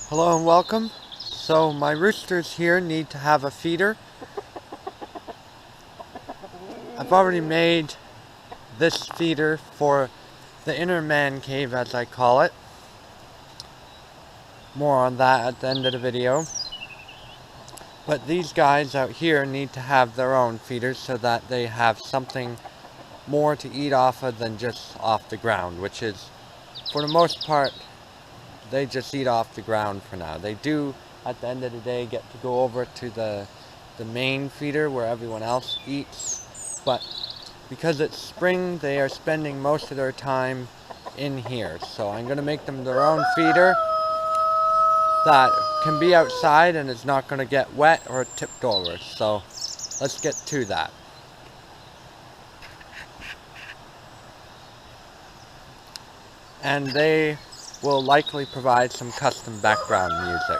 Hello and welcome. So my roosters here need to have a feeder. I've already made this feeder for the inner man cave, as I call it. More on that at the end of the video. But these guys out here need to have their own feeders so that they have something more to eat off of than just off the ground, which is, for the most part, they just eat off the ground for now. They do, at the end of the day, get to go over to the main feeder where everyone else eats, but because it's spring, they are spending most of their time in here. So I'm going to make them their own feeder that can be outside and is not going to get wet or tipped over. So let's get to that. And they will likely provide some custom background music.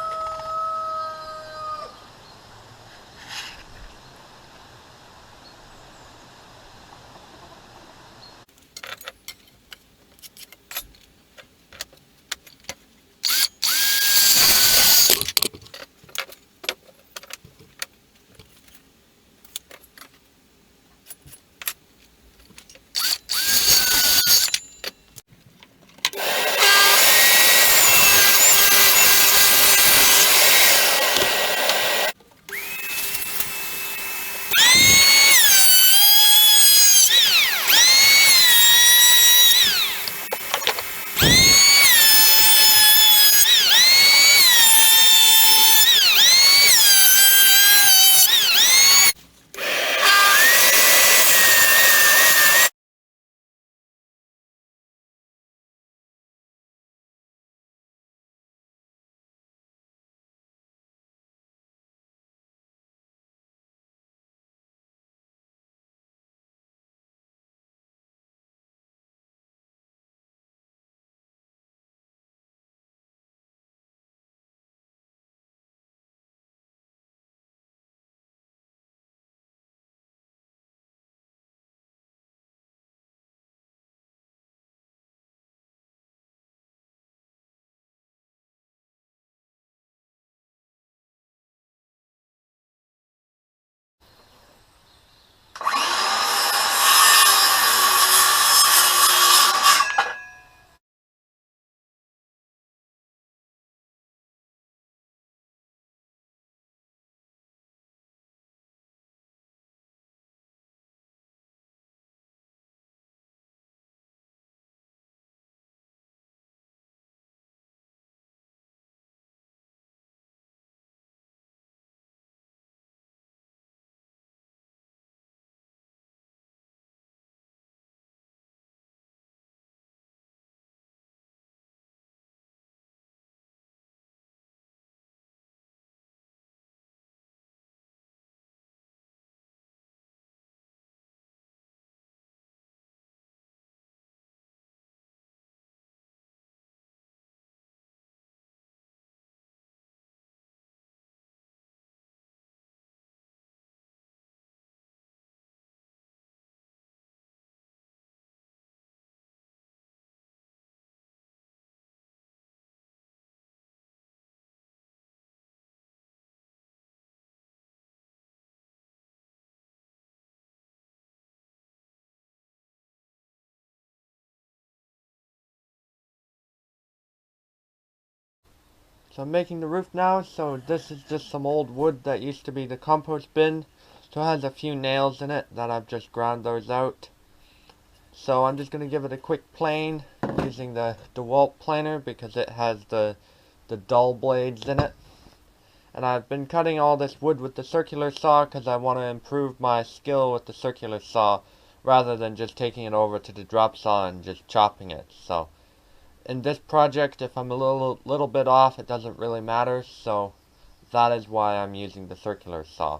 So I'm making the roof now, so this is just some old wood that used to be the compost bin. So it has a few nails in it that I've just ground those out. So I'm just going to give it a quick plane using the DeWalt planer because it has the dull blades in it. And I've been cutting all this wood with the circular saw because I want to improve my skill with the circular saw rather than just taking it over to the drop saw and just chopping it. So in this project, if I'm a little bit off, it doesn't really matter, so that is why I'm using the circular saw.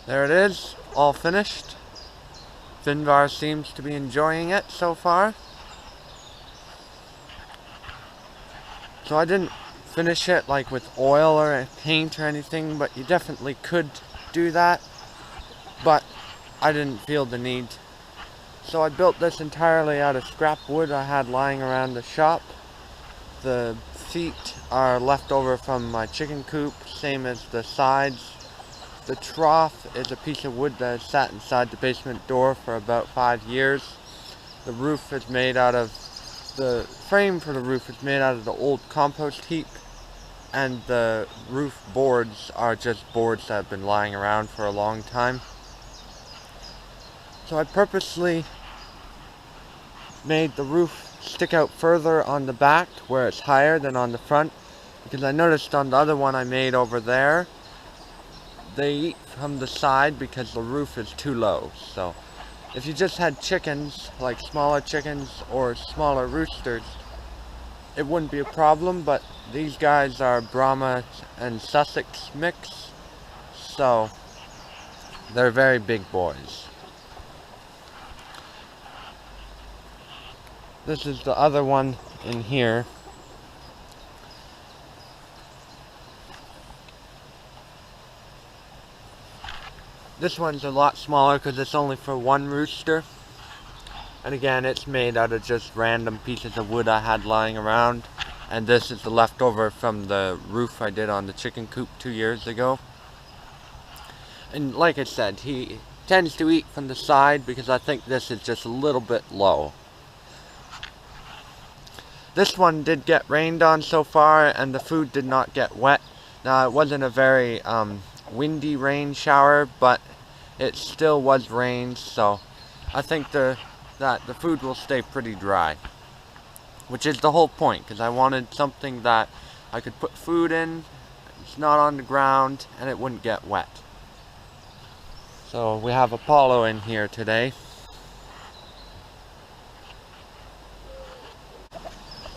There it is, all finished. Finvar seems to be enjoying it so far. So I didn't finish it like with oil or paint or anything, but you definitely could do that. But I didn't feel the need. So I built this entirely out of scrap wood I had lying around the shop. The feet are left over from my chicken coop, same as the sides. The trough is a piece of wood that has sat inside the basement door for about 5 years. The roof is made out of, the frame for the roof is made out of the old compost heap, and the roof boards are just boards that have been lying around for a long time. So I purposely made the roof stick out further on the back where it's higher than on the front, because I noticed on the other one I made over there, they eat from the side because the roof is too low. So if you just had chickens, like smaller chickens or smaller roosters, it wouldn't be a problem, but these guys are Brahma and Sussex mix, so they're very big boys. This is the other one in here. This one's a lot smaller because it's only for one rooster. And again, it's made out of just random pieces of wood I had lying around. And this is the leftover from the roof I did on the chicken coop 2 years ago. And like I said, he tends to eat from the side because I think this is just a little bit low. This one did get rained on so far, and the food did not get wet. Now, it wasn't a very windy rain shower, but it still was rain, so I think that the food will stay pretty dry, which is the whole point, because I wanted something that I could put food in, it's not on the ground, and it wouldn't get wet. So we have Apollo in here today.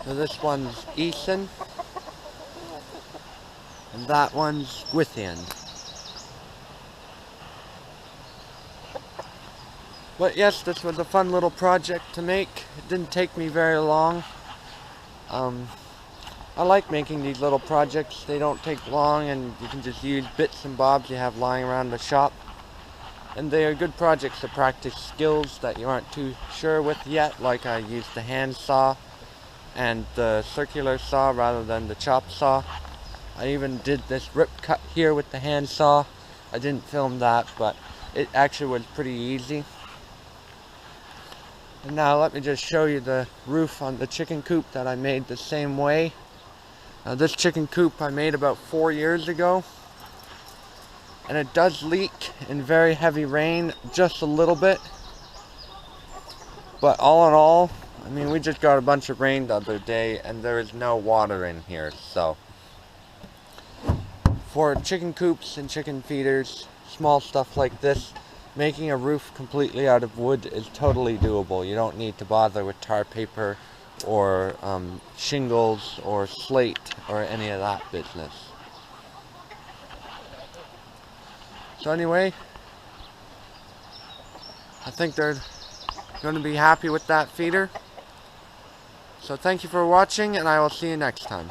So this one's Ethan, and that one's Gwithian. But yes, this was a fun little project to make. It didn't take me very long. I like making these little projects. They don't take long, and you can just use bits and bobs you have lying around the shop. And they are good projects to practice skills that you aren't too sure with yet, like I used the hand saw and the circular saw rather than the chop saw. I even did this rip cut here with the hand saw. I didn't film that, but it actually was pretty easy. And now let me just show you the roof on the chicken coop that I made the same way. This chicken coop I made about 4 years ago. and it does leak in very heavy rain just a little bit. But all in all, I mean, we just got a bunch of rain the other day and there is no water in here. So for chicken coops and chicken feeders, small stuff like this, making a roof completely out of wood is totally doable. You don't need to bother with tar paper or shingles or slate or any of that business. So anyway, I think they're going to be happy with that feeder. So thank you for watching, and I will see you next time.